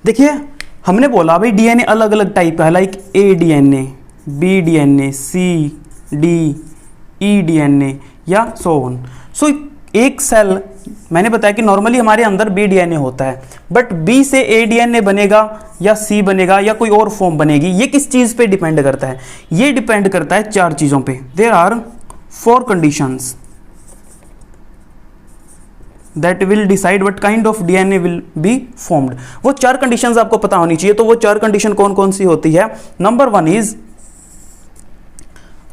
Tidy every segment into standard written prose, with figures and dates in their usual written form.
देखिए हमने बोला भाई डीएनए अलग अलग टाइप का है, like A DNA, B DNA, C D E DNA या सो ऑन। सो एक सेल मैंने बताया कि नॉर्मली हमारे अंदर बी डीएनए होता है, बट बी से ए डीएनए बनेगा या सी बनेगा या कोई और फॉर्म बनेगी, ये किस चीज़ पे डिपेंड करता है? ये डिपेंड करता है 4 चीज़ों पे। There are 4 conditions that will decide what kind of DNA will be formed. वो 4 कंडीशंस आपको पता होनी चाहिए। तो वो 4 कंडीशन कौन कौन सी होती है? Number 1 is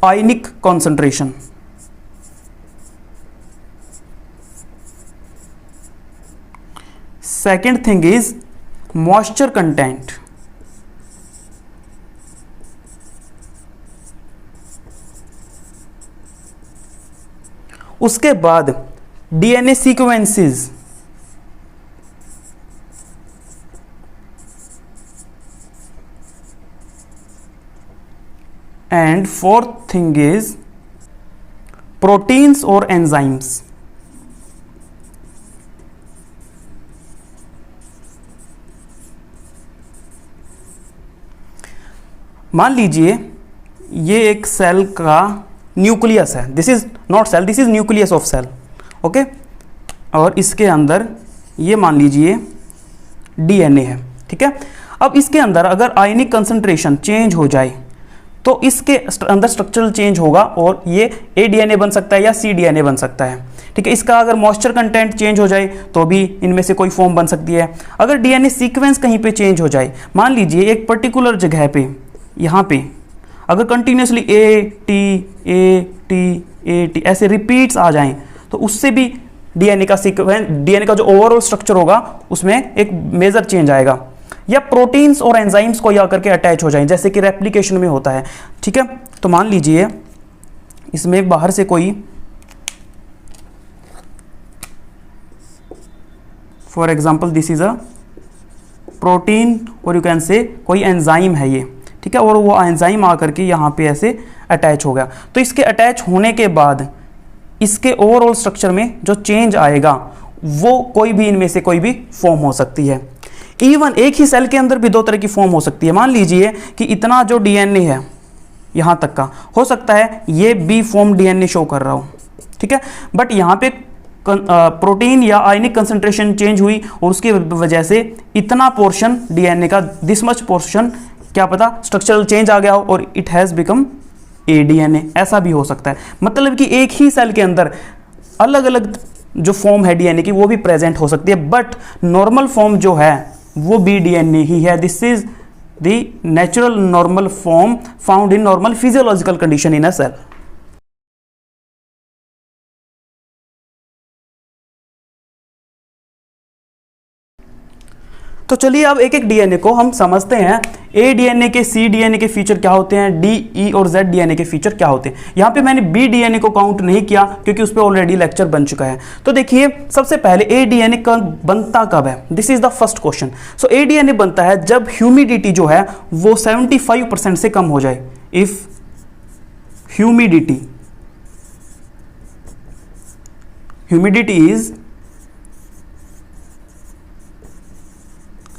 ionic concentration. Second thing is moisture content. उसके बाद DNA sequences, and fourth thing is proteins और एंजाइम्स। मान लीजिए ये एक सेल का न्यूक्लियस है, this is not cell, this is nucleus of cell, okay. और इसके अंदर ये मान लीजिए डीएनए है, ठीक है। अब इसके अंदर अगर आयनिक कंसंट्रेशन चेंज हो जाए तो इसके अंदर स्ट्रक्चरल चेंज होगा और ये ए डीएनए बन सकता है या सी डीएनए बन सकता है, ठीक है। इसका अगर मॉइस्चर कंटेंट चेंज हो जाए तो भी इनमें से कोई फॉर्म बन सकती है। अगर डीएनए सीक्वेंस कहीं पे चेंज हो जाए, मान लीजिए एक पर्टिकुलर जगह पे, यहाँ पे अगर कंटिन्यूसली ए टी ऐसे रिपीट्स आ जाएं तो उससे भी डीएनए का सीक्वेंस, डीएनए का जो ओवरऑल स्ट्रक्चर होगा उसमें एक मेजर चेंज आएगा। या प्रोटीन्स और एंजाइम्स को आकर के अटैच हो जाएं, जैसे कि रेप्लिकेशन में होता है, ठीक है। तो मान लीजिए इसमें बाहर से कोई, for example this is a protein और यू कैन से कोई एंजाइम है ये, ठीक है। और वो एंजाइम आकर के यहाँ पे ऐसे अटैच हो गया, तो इसके अटैच होने के बाद इसके ओवरऑल स्ट्रक्चर में जो चेंज आएगा वो कोई भी इनमें से कोई भी फॉर्म हो सकती है। इवन एक ही सेल के अंदर भी 2 तरह की फॉर्म हो सकती है। मान लीजिए कि इतना जो डीएनए है यहाँ तक का, हो सकता है ये बी फॉर्म डीएनए शो कर रहा हो, ठीक है। बट यहाँ पे प्रोटीन या आयनिक कंसंट्रेशन चेंज हुई और उसकी वजह से इतना पोर्शन डीएनए का, दिस मच पोर्शन, क्या पता स्ट्रक्चरल चेंज आ गया हो और it has become a DNA, ऐसा भी हो सकता है। मतलब कि एक ही सेल के अंदर अलग अलग जो फॉर्म है डीएनए की वो भी प्रेजेंट हो सकती है, बट नॉर्मल फॉर्म जो है वो बी डीएनए ही है। This is the natural normal form found in normal physiological condition in a cell. तो चलिए अब एक एक डीएनए को हम समझते हैं। ए डीएनए के, सी डीएनए के फीचर क्या होते हैं, डी, ई और जेड डीएनए के फीचर क्या होते हैं। यहाँ पे मैंने बी डीएनए को काउंट नहीं किया क्योंकि उस पर ऑलरेडी लेक्चर बन चुका है। तो देखिए सबसे पहले ए डीएनए बनता कब है, this is the first question. So A DNA बनता है जब ह्यूमिडिटी जो है वो 75% से कम हो जाए। If humidity is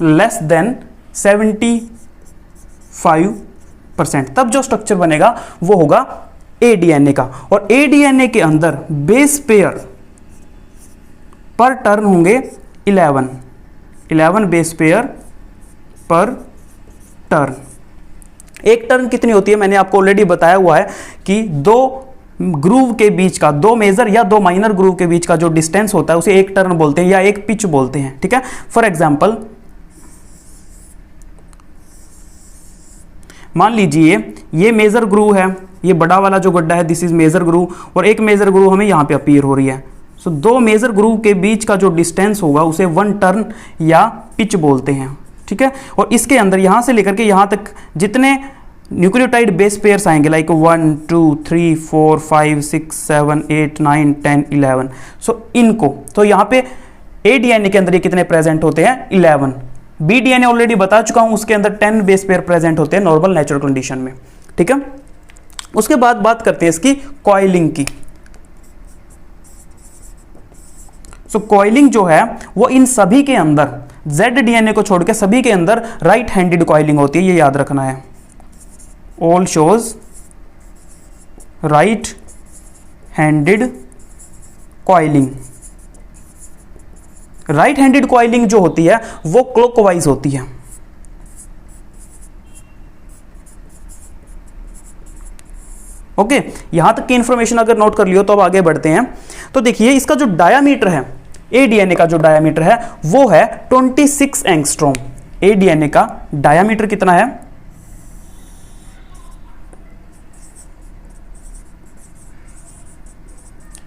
less than 75%, तब जो स्ट्रक्चर बनेगा वो होगा ए डीएनए का। और ए डीएनए के अंदर बेस पेयर पर टर्न होंगे 11 बेस पेयर पर टर्न। एक टर्न कितनी होती है मैंने आपको ऑलरेडी बताया हुआ है कि 2 ग्रूव के बीच का, 2 मेजर या 2 माइनर ग्रूव के बीच का जो डिस्टेंस होता है उसे एक टर्न बोलते हैं या एक पिच बोलते हैं, ठीक है। फॉर एग्जाम्पल मान लीजिए ये मेजर ग्रूव है, ये बड़ा वाला जो गड्ढा है दिस इज मेजर ग्रूव, और एक मेजर ग्रूव हमें यहाँ पे अपीयर हो रही है। सो 2 मेजर ग्रूव के बीच का जो डिस्टेंस होगा उसे 1 टर्न या पिच बोलते हैं, ठीक है। और इसके अंदर यहाँ से लेकर के यहाँ तक जितने न्यूक्लियोटाइड बेस पेयर्स आएंगे, लाइक 1 2 3 4 5 6 7 8 9 10 11, सो इनको, तो यहाँ पे ए डीएनए के अंदर ये कितने प्रेजेंट होते हैं, 11। बी डीएनए ऑलरेडी बता चुका हूं, उसके अंदर 10 बेस पेयर प्रेजेंट होते हैं नॉर्मल नेचुरल कंडीशन में, ठीक है। उसके बाद बात करते हैं इसकी कॉइलिंग की। सो कॉइलिंग जो है वो इन सभी के अंदर जेड डीएनए को छोड़ के सभी के अंदर राइट हैंडेड कॉइलिंग होती है, ये याद रखना है। All shows right handed coiling. Right handed coiling जो होती है वो क्लॉकवाइज होती है। ओके, यहां तक की इंफॉर्मेशन अगर नोट कर लियो तो अब आगे बढ़ते हैं। तो देखिए इसका जो डायामीटर है, ए डीएनए का जो डायामीटर है वो है 26 एंगस्ट्रॉम। ए डीएनए का डायामीटर कितना है?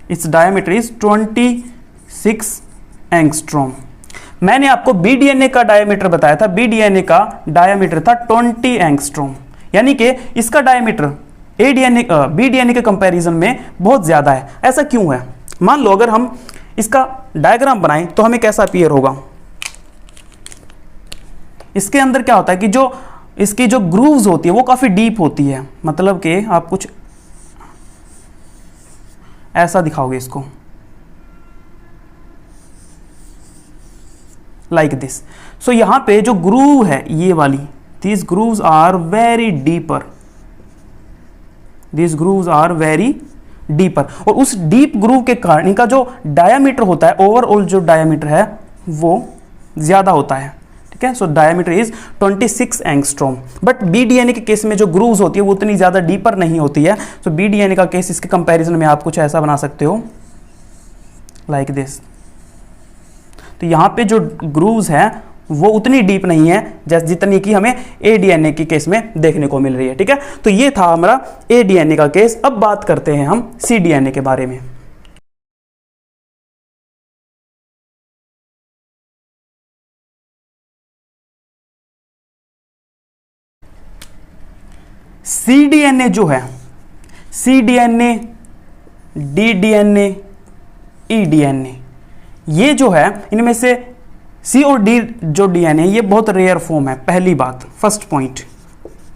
It's diameter is 26 angstrom. मैंने आपको बी डीएनए का डायामीटर बताया था, बी डीएनए का डायामीटर था 20 एंगस्ट्रॉम, यानी कि इसका डायामीटर ए डीएनए बी डीएनए के कंपैरिजन में बहुत ज्यादा है। ऐसा क्यों है? मान लो अगर हम इसका डायग्राम बनाएं तो हमें कैसा अपीयर होगा। इसके अंदर क्या होता है कि जो इसकी जो ग्रूव्स होती है वो काफी डीप होती है, मतलब कि आप कुछ ऐसा दिखाओगे इसको, लाइक दिस। सो यहां पे जो ग्रूव है ये वाली, these grooves are very deeper, these grooves are very deeper. और उस डीप ग्रूव के कारण इनका जो डायामीटर होता है, ओवरऑल जो डायामीटर है वो ज्यादा होता है। ठीक है, so diameter is 26 angstrom. But B DNA के केस में जो ग्रूव्स होती है वो उतनी ज्यादा डीपर नहीं होती है। सो बी डीएनए का केस इसके कंपैरिजन में आप कुछ ऐसा बना सकते हो, लाइक दिस। तो यहां पे जो ग्रूव्स हैं वो उतनी डीप नहीं है जैसे जितनी कि हमें ए डीएनए के केस में देखने को मिल रही है। ठीक है, तो ये था हमारा ए डीएनए का केस। अब बात करते हैं हम सी डीएनए के बारे में। सी डीएनए जो है, सी डीएनए, डी डीएनए, ई डीएनए, ये जो है इनमें से सी और डी जो डीएनए ये बहुत रेयर फॉर्म है। पहली बात, फर्स्ट पॉइंट,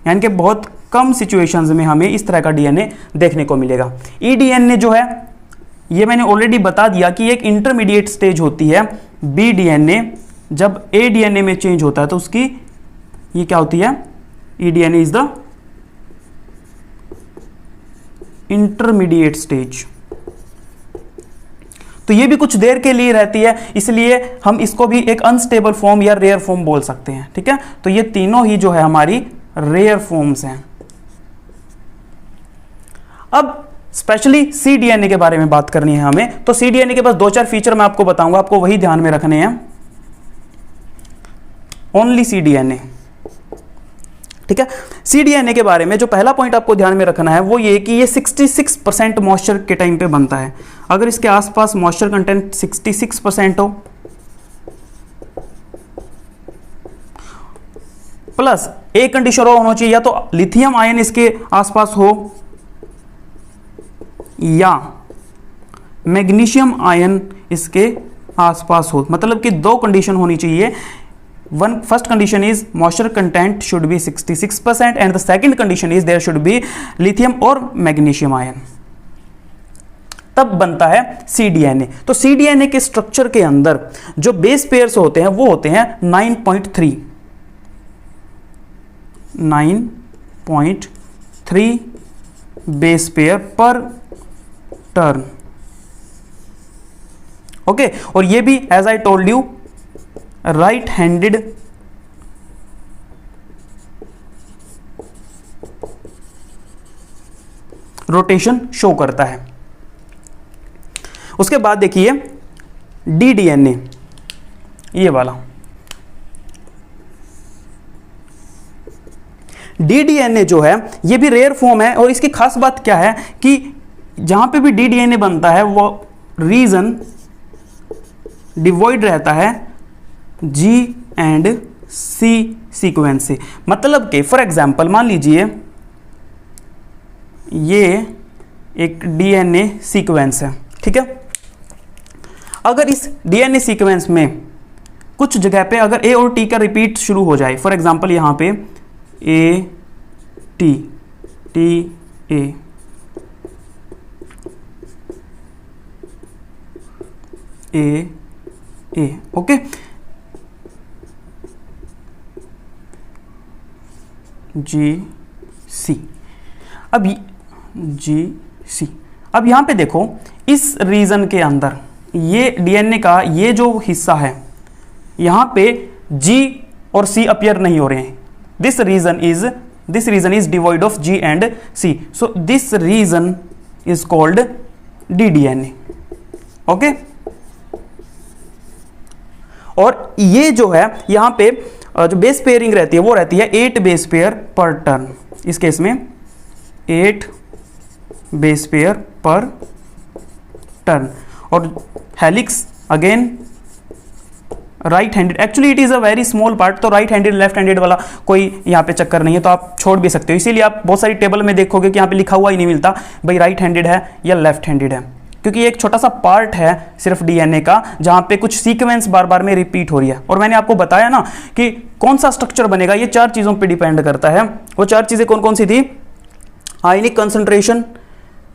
यानी कि बहुत कम सिचुएशंस में हमें इस तरह का डीएनए देखने को मिलेगा। ई डीएनए जो है ये मैंने ऑलरेडी बता दिया कि एक इंटरमीडिएट स्टेज होती है। बी डीएनए जब ए डीएनए में चेंज होता है तो उसकी ये क्या होती है? E DNA is the intermediate stage. तो ये भी कुछ देर के लिए रहती है, इसलिए हम इसको भी एक अनस्टेबल फॉर्म या रेयर फॉर्म बोल सकते हैं। ठीक है, तो ये तीनों ही जो है हमारी रेयर फॉर्म्स हैं। अब स्पेशली सी डीएनए के बारे में बात करनी है हमें। तो सी डीएनए के पास दो चार फीचर मैं आपको बताऊंगा, आपको वही ध्यान में रखने हैं। ओनली सी डीएनए। ठीक है, सी डीएनए के बारे में जो पहला पॉइंट आपको ध्यान में रखना है वो ये कि ये 66% मॉइस्चर के टाइम पे बनता है। अगर इसके आसपास मॉइस्चर कंटेंट 66% हो प्लस एक कंडीशन और होना चाहिए, या तो लिथियम आयन इसके आसपास हो या मैग्नीशियम आयन इसके आसपास हो। मतलब कि दो कंडीशन होनी चाहिए। First condition is moisture content should be 66% and the second condition is there should be lithium और magnesium ion, तब बनता है सी डीएनए। तो सी डीएनए के स्ट्रक्चर के अंदर जो बेस पेयर्स होते हैं वो होते हैं 9.3 base pair per turn. Okay, और ये भी as I told you right handed rotation show करता है। उसके बाद देखिए डी डीएनए, ये वाला डी डीएनए जो है ये भी रेयर फॉर्म है। और इसकी खास बात क्या है कि जहां पे भी डी डीएनए बनता है वो रीजन डिवॉइड रहता है जी एंड सी सीक्वेंस से। मतलब कि फॉर एग्जांपल मान लीजिए ये एक डीएनए सीक्वेंस है। ठीक है, अगर इस डीएनए सीक्वेंस में कुछ जगह पे अगर ए और टी का रिपीट शुरू हो जाए, फॉर एग्जांपल यहां पे A T T A A A, okay, GC। अब GC, अब यहाँ पे देखो इस रीजन के अंदर ये डीएनए का ये जो हिस्सा है यहाँ पे G और C अपीयर नहीं हो रहे हैं। This region is devoid of G and C, so this region is called ddNA। Okay, और ये जो है यहाँ पे जो बेस पेयरिंग रहती है वो रहती है 8 बेस पेयर पर टर्न। इस केस में 8 बेस पेयर पर टर्न। और helix again right handed, actually it is a very small part, तो राइट हैंडेड लेफ्ट हैंडेड वाला कोई यहाँ पे चक्कर नहीं है, तो आप छोड़ भी सकते हो। इसीलिए आप बहुत सारी टेबल में देखोगे कि यहाँ पे लिखा हुआ ही नहीं मिलता भाई राइट हैंडेड है या लेफ्ट हैंडेड है, क्योंकि ये एक छोटा सा पार्ट है सिर्फ डीएनए का जहाँ पे कुछ सीक्वेंस बार बार में रिपीट हो रही है। और मैंने आपको बताया ना कि कौन सा स्ट्रक्चर बनेगा, ये 4 चीज़ों पर डिपेंड करता है। वो 4 चीज़ें कौन कौन सी थी? Ionic concentration,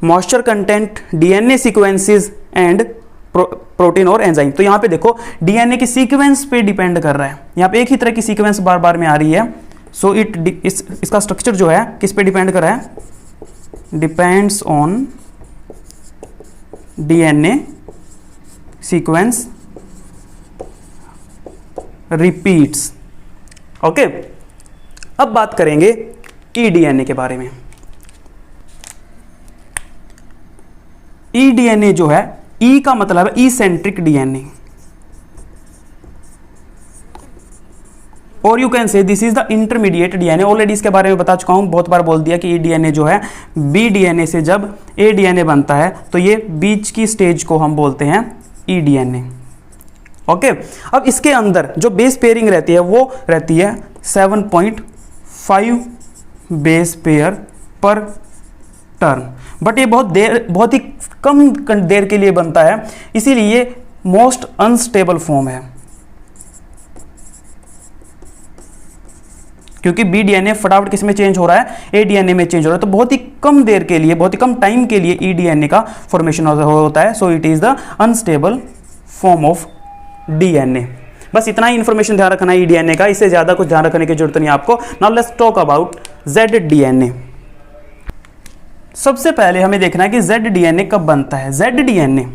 moisture content, DNA sequences and protein और एंजाइम। तो यहाँ पे देखो डीएनए की सीक्वेंस पे डिपेंड कर रहा है, यहाँ पे एक ही तरह की सीक्वेंस बार बार में आ रही है, सो इसका स्ट्रक्चर जो है किस पे डिपेंड कर रहा है? Depends on DNA sequence repeats. Okay, अब बात करेंगे ईडीएनए के बारे में। ईडीएनए जो है, ई का मतलब है इसेंट्रिक डीएनए, और you can say this is the intermediate DNA. Already इसके बारे में बता चुका हूं, बहुत बार बोल दिया कि ई डीएनए जो है बी डीएनए से जब ए डीएनए बनता है तो ये बीच की स्टेज को हम बोलते हैं ई डीएनए। ओके, अब इसके अंदर जो बेस पेयरिंग रहती है वो रहती है 7.5 base pair per turn, but ये बहुत ही कम देर के लिए बनता है, इसीलिए ये मोस्ट अनस्टेबल फॉर्म है, क्योंकि बी डीएनए फटाफट किस में चेंज हो रहा है? ए डीएनए में चेंज हो रहा है, तो बहुत ही कम देर के लिए, बहुत ही कम टाइम के लिए ई डीएनए का फॉर्मेशन होता है, so it is the unstable form of DNA. बस इतना ही इंफॉर्मेशन ध्यान रखना है ई डीएनए का, इससे ज्यादा कुछ ध्यान रखने की जरूरत नहीं आपको। Now let's talk about Z DNA. सबसे पहले हमें देखना है कि जेड डीएनए कब बनता है। जेड डीएनए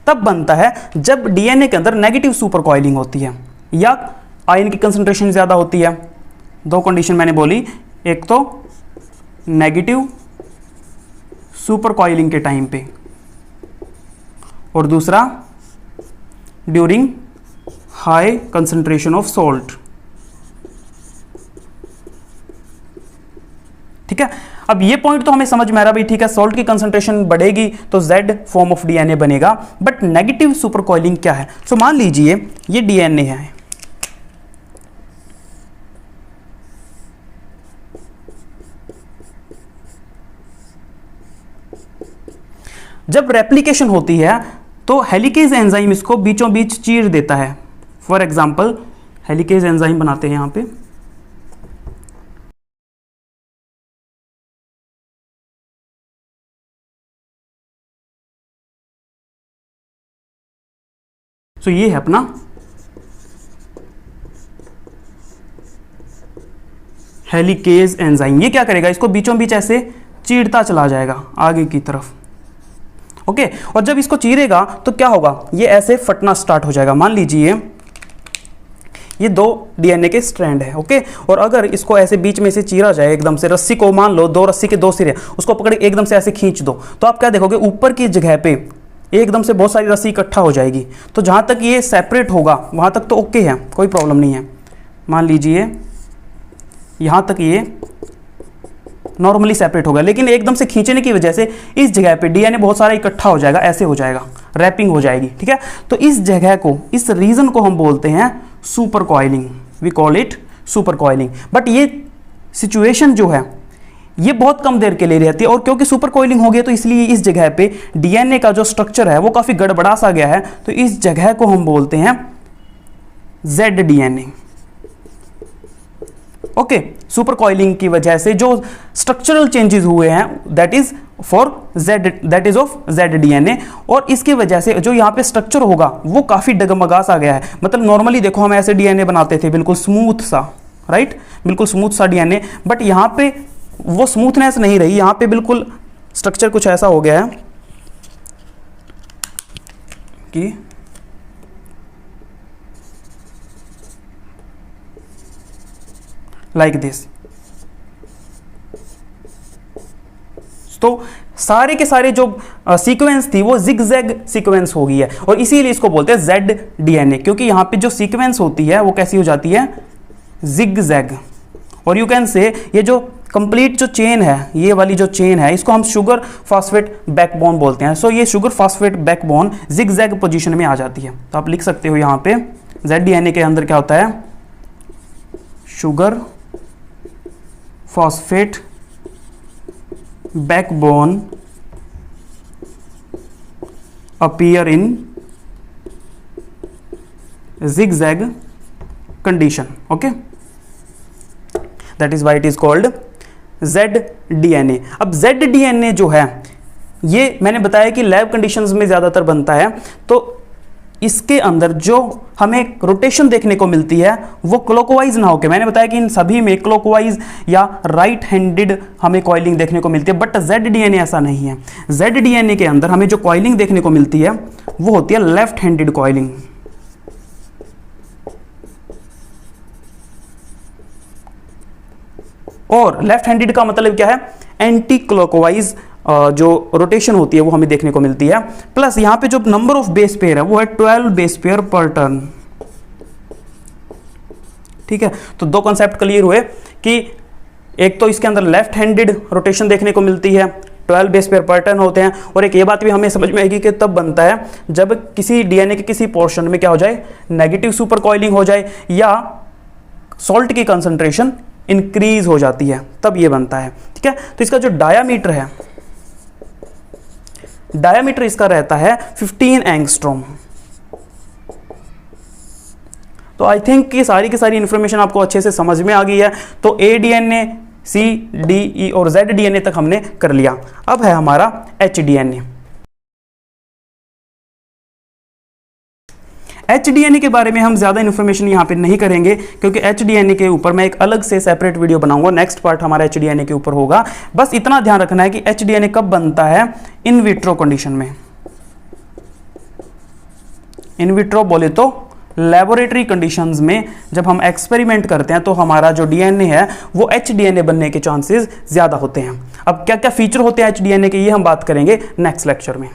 तब बनता है जब डीएनए के अंदर नेगेटिव सुपर कॉइलिंग होती है या आयन की कंसंट्रेशन ज्यादा होती है। 2 कंडीशन मैंने बोली, एक तो नेगेटिव सुपर कॉइलिंग के टाइम पे, और दूसरा during high concentration of salt. ठीक है, अब ये पॉइंट तो हमें समझ में आ रहा भाई, ठीक है, सॉल्ट की कंसंट्रेशन बढ़ेगी तो जेड फॉर्म ऑफ डीएनए बनेगा, बट नेगेटिव सुपर कॉइलिंग क्या है? सो मान लीजिए ये डीएनए है, जब रेप्लिकेशन होती है तो हेलिकेज एंजाइम इसको बीचों बीच चीर देता है। फॉर एग्जांपल हेलिकेज एंजाइम बनाते हैं यहां पे, तो ये है अपना हेलिकेज एंजाइम। ये क्या करेगा? इसको बीचों बीच ऐसे चीरता चला जाएगा आगे की तरफ। ओके, और जब इसको चीरेगा तो क्या होगा? ये ऐसे फटना स्टार्ट हो जाएगा। मान लीजिए ये 2 डीएनए के स्ट्रैंड है, ओके, और अगर इसको ऐसे बीच में से चीरा जाए एकदम से, रस्सी को मान लो 2 रस्सी के 2 सिरे, उसको पकड़ के एकदम से ऐसे खींच दो, तो आप क्या देखोगे? ऊपर की जगह पे एकदम से बहुत सारी रस्सी इकट्ठा हो जाएगी। तो जहां तक ये सेपरेट होगा वहां तक तो ओके है, कोई प्रॉब्लम नहीं है। मान लीजिए यहां तक ये नॉर्मली सेपरेट होगा, लेकिन एकदम से खींचने की वजह से इस जगह पे डीएनए बहुत सारा इकट्ठा हो जाएगा, ऐसे हो जाएगा, रैपिंग हो जाएगी। ठीक है, तो इस जगह को, इस रीजन को हम बोलते हैं super coiling, we call it super coiling. But ये सिचुएशन जो है ये बहुत कम देर के लिए रहती है, और क्योंकि सुपर कॉइलिंग हो गया तो इसलिए इस जगह पे डीएनए का जो स्ट्रक्चर है वो काफी गड़बड़ा सा गया है, तो इस जगह को हम बोलते हैं Z DNA. Okay, super coiling की वजह से जो स्ट्रक्चरल चेंजेस हुए हैं that is for Z, that is of Z DNA, और इसकी वजह से जो यहाँ पे स्ट्रक्चर होगा वो काफी डगमगा सा गया है। मतलब नॉर्मली देखो हम ऐसे डीएनए बनाते थे बिल्कुल स्मूथ सा, राइट, बिल्कुल स्मूथ सा डीएनए, बट यहाँ पे वो स्मूथनेस नहीं रही, यहाँ पे बिल्कुल स्ट्रक्चर कुछ ऐसा हो गया है कि लाइक दिस। तो सारे के सारे जो सीक्वेंस थी वो जिगजैग सीक्वेंस हो गई है, और इसीलिए इसको बोलते हैं जेड डीएनए, क्योंकि यहां पे जो सीक्वेंस होती है वो कैसी हो जाती है, जिगजैग। और यू कैन से ये जो कंप्लीट जो चेन है, ये वाली जो चेन है, इसको हम शुगर फॉस्फेट बैकबोन बोलते हैं। सो ये sugar phosphate backbone zigzag position में आ जाती है। तो आप लिख सकते हो यहां पे जेड डीएनए के अंदर क्या होता है, sugar phosphate backbone appear in zigzag condition, okay, that is why it is called ZDNA। अब ZDNA जो है ये मैंने बताया कि लैब कंडीशंस में ज़्यादातर बनता है, तो इसके अंदर जो हमें रोटेशन देखने को मिलती है वो क्लॉकवाइज ना होके, मैंने बताया कि इन सभी में क्लॉकवाइज या राइट हैंडेड हमें कॉइलिंग देखने को मिलती है, बट जेड डीएनए ऐसा नहीं है। जेड डीएनए के अंदर हमें जो कॉइलिंग देखने को मिलती है वो होती है लेफ्ट हैंडेड कॉइलिंग। और लेफ्ट हैंडेड का मतलब क्या है, एंटी क्लॉकवाइज जो रोटेशन होती है वो हमें देखने को मिलती है। प्लस यहां पे जो नंबर ऑफ बेस पेयर है वो है 12 बेस पेयर पर टर्न। ठीक है, तो दो कॉन्सेप्ट क्लियर हुए कि एक तो इसके अंदर लेफ्ट हैंडेड रोटेशन देखने को मिलती है, 12 बेस पेयर पर टर्न होते हैं, और एक ये बात भी हमें समझ में आएगी कि तब बनता है जब किसी डीएनए के किसी पोर्शन में क्या हो जाए, नेगेटिव सुपर कॉइलिंग हो जाए या सॉल्ट की कंसंट्रेशन इंक्रीज हो जाती है, तब ये बनता है। ठीक है, तो इसका जो डायामीटर है, डायामीटर इसका रहता है 15 एंगस्ट्रॉम। तो आई थिंक कि सारी की सारी इंफॉर्मेशन आपको अच्छे से समझ में आ गई है। तो ए डीएनए, सी, डी, ई और जेड डीएनए तक हमने कर लिया। अब है हमारा एच डीएनए। एच डीएनए के बारे में हम ज़्यादा इन्फॉर्मेशन यहाँ पे नहीं करेंगे, क्योंकि एच डीएनए के ऊपर मैं एक अलग से सेपरेट वीडियो बनाऊंगा। नेक्स्ट पार्ट हमारा एच डीएनए के ऊपर होगा। बस इतना ध्यान रखना है कि एच डीएनए कब बनता है, इन विट्रो कंडीशन में। इन विट्रो बोले तो लेबोरेटरी कंडीशंस में जब हम एक्सपेरिमेंट करते हैं तो हमारा जो डीएनए है वो एच डीएनए बनने के चांसेस ज़्यादा होते हैं। अब क्या क्या फीचर होते हैं एच डीएनए के, ये हम बात करेंगे नेक्स्ट लेक्चर में।